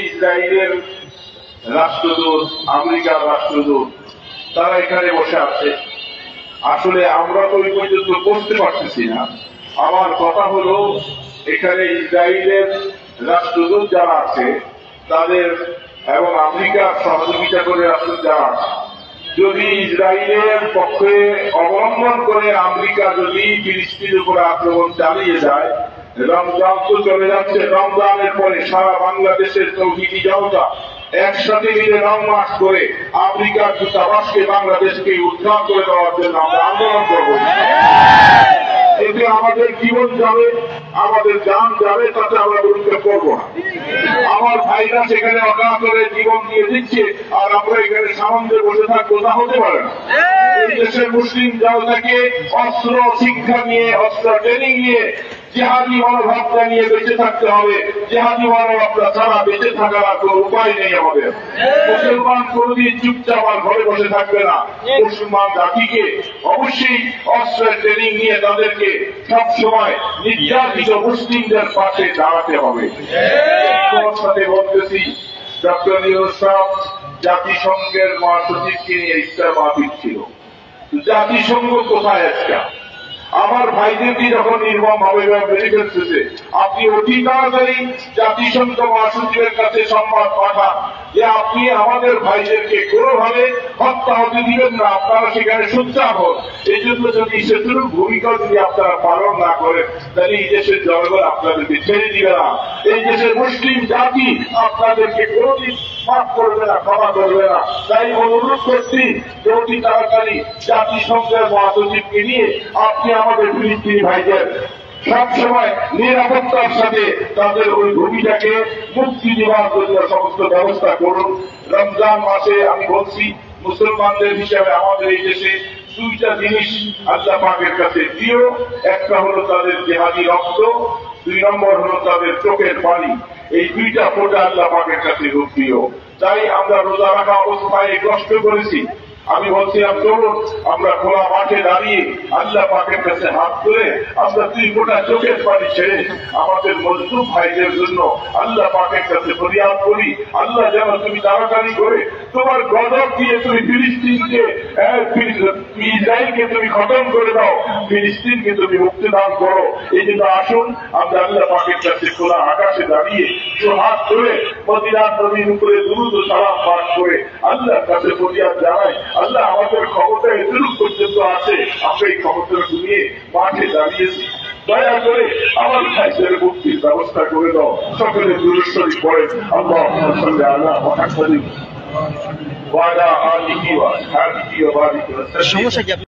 ইসরায়েলের রাষ্ট্রদূত, আমেরিকার রাষ্ট্রদূত তারা এখানে বসে আছে। আসলে আমরা তো ওই পর্যন্ত বসতে পারতেছি না। আমার কথা হলো, এখানে ইসরায়েলের রাষ্ট্রদূত যারা আছে তাদের এবং আমেরিকার সহযোগিতা করে রাষ্ট্র যারা আছে, যদি ইসরায়েলের পক্ষে অবলম্বন করে আমেরিকা যদি ফিলিস্তিনের উপরে আক্রমণ চালিয়ে যায়, রমজান তো চলে যাচ্ছে, রমজানের পরে সারা বাংলাদেশের তৌহিদি জনতা একসাথে মিলে রং মাস করে আমেরিকার দূতাবাসকে বাংলাদেশকে উদ্ধার করে দেওয়ার জন্য আমরা আন্দোলন করব। এতে আমাদের জীবন যাবে, আমাদের জান যাবে, তাতে আমরা বিরুদ্ধে করবো না। আমার ভাইরা সেখানে অকাতরে জীবন দিয়ে দিচ্ছে, আর আমরা এখানে সামনে বসে থাকবো, তা হতে পারে না। এই দেশের মুসলিম জনতাকে অস্ত্র শিক্ষা নিয়ে, অস্ত্র ট্রেনিং নিয়ে জিহাদি মনোভাবটা নিয়ে বেঁচে থাকতে হবে। জিহাদি মনোভাবটা ছাড়া বেঁচে থাকার আর কোন উপায় নেই আমাদের। মুসলমান কোনদিন চুপচাপ আর ঘরে বসে থাকবে না। মুসলমান জাতিকে অবশ্যই অস্ত্রের ট্রেনিং নিয়ে তাদেরকে সবসময় নির্যাতিত মুসলিমদের পাশে দাঁড়াতে হবে। সাথে বলতেছি, ডক্টর ইউনূস সাহেব জাতিসংঘের মহাসচিবকে নিয়ে ইফতার মাহফিল ছিল। জাতিসংঘ কোথায় আজকে? আমার ভাইদেরকে যখন নির্মম ভাবে মেরে ফেলতেছে, আপনি অতি তাড়াতাড়ি জাতিসংঘ মহাসচিবের কাছে সংবাদ পাঠান যে আপনি আমাদের ভাইদেরকে কোনোভাবে হত্যা হতে দিবেন না, আপনারা সেখানে সোচ্চার হন। এই জন্য যদি সেতুর ভূমিকা যদি আপনারা পালন না করেন, তাহলে এই দেশের জনগণ আপনাদেরকে ছেড়ে দিবে না। এই দেশের মুসলিম জাতি আপনাদেরকে কোনোদিন মাফ করবে না, ক্ষমা করবে না। তাই অনুরোধ করছি যে অতি তাড়াতাড়ি জাতিসংঘের মহাসচিবকে নিয়ে আপনি আমাদের ফিলিস্তিনি ভাইদের সবসময় নিরাপত্তার সাথে তাদের ওই ভূমিটাকে মুক্তি দেওয়ার জন্য সমস্ত ব্যবস্থা করুন। রমজান মাসে আমি বলছি, মুসলমানদের হিসাবে আমাদের এই দেশে দুইটা জিনিস আল্লাহ পাকের কাছে প্রিয়। একটা হলো তাদের জিহাদি রক্ত, 2 নম্বর হলো তাদের চোখের পানি। এই দুইটা ফোঁটা আল্লাহ পাকের কাছে খুব প্রিয়। তাই আমরা রোজা রাখা অবস্থায় কষ্ট করেছি। আমি বলছিলাম, চলুন আমরা খোলা মাঠে দাঁড়িয়ে আল্লাহ পাকের কাছে হাত তুলে আমরা 2 ফোঁটা চোখের পানি ছেড়ে আমাদের মজলুম ভাইদের জন্য আল্লাহ পাকের কাছে ফরিয়াদ করি। আল্লাহ যেন তুমি তাড়াতাড়ি করে তোমার গজব দিয়ে তুমি ফিলিস্তিনকে, ইসরায়েলকে তুমি খতম করে দাও, ফিলিস্তিনকে তুমি মুক্তি দান করো। এই জন্য আসুন আমরা আল্লাহ পাকের কাছে খোলা আকাশে দাঁড়িয়ে হাত ধরে মদিনার নবীর উপরে দুরূদ ও সালাম পাঠ করে আল্লাহর কাছে ফরিয়াদ জানাই, আল্লাহ আমাদের ক্ষমতা এতটুকু পর্যন্ত আছে, আমরা এই ক্ষমতা নিয়ে মাঠে দাঁড়িয়েছি, দয়া করে আমার ভাইদের মুক্তির ব্যবস্থা করে দাও। সকলে দুরূদ শরীফ পড়েন, আল্লাহুম্মা সাল্লি আলা মুহাম্মাদিন ওয়া আলা আলিহি ওয়া আসহাবিহি ওয়া বারিক ওয়া সাল্লিম।